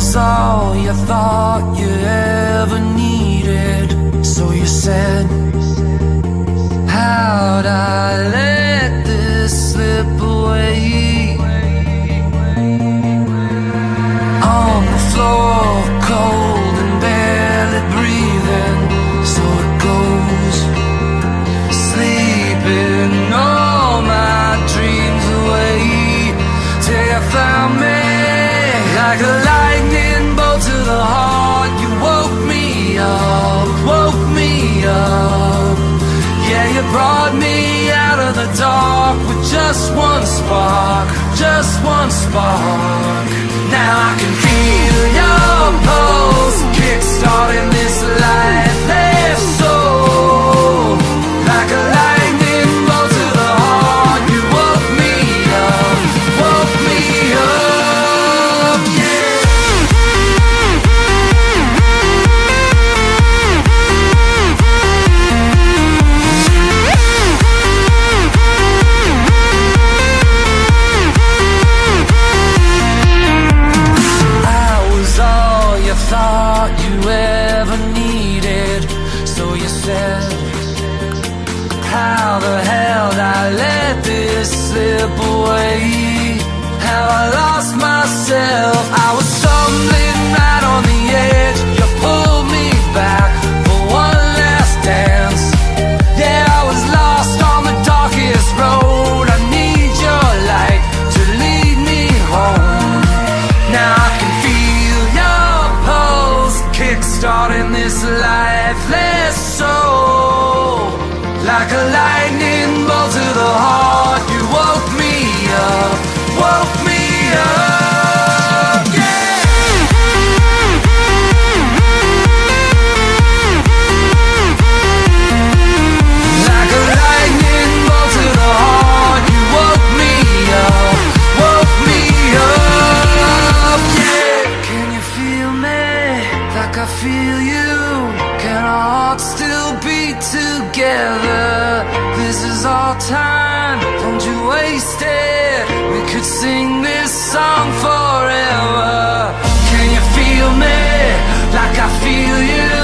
was all you thought you ever needed. So you said, how'd I let this slip away? On the floor, cold and barely breathing, so it goes, sleeping all my dreams away, till you found me. Like a lightning bolt to the heart, you woke me up, woke me up. Yeah, you brought me out of the dark with just one spark, just one spark. Now I can feel your pulse kickstarting this lifeless soul. Like a lightning bolt to the heart, you woke me up, woke me up, yeah. I was all you thought you ever needed. So you said, how the hell did I let this slip away? How I lost myself, I was stumbling right on the edge. You pulled me back for one last dance. Yeah, I was lost on the darkest road. I need your light to lead me home. Now I can feel your pulse kickstarting this lifeless soul. Like a lightning bolt to the heart, you woke me up, woke me up, yeah. Like a lightning bolt to the heart, you woke me up, woke me up, yeah. Can you feel me like I feel you? Can our hearts still beat together? This is our time, don't you waste it. We could sing this song forever. Can you feel me like I feel you?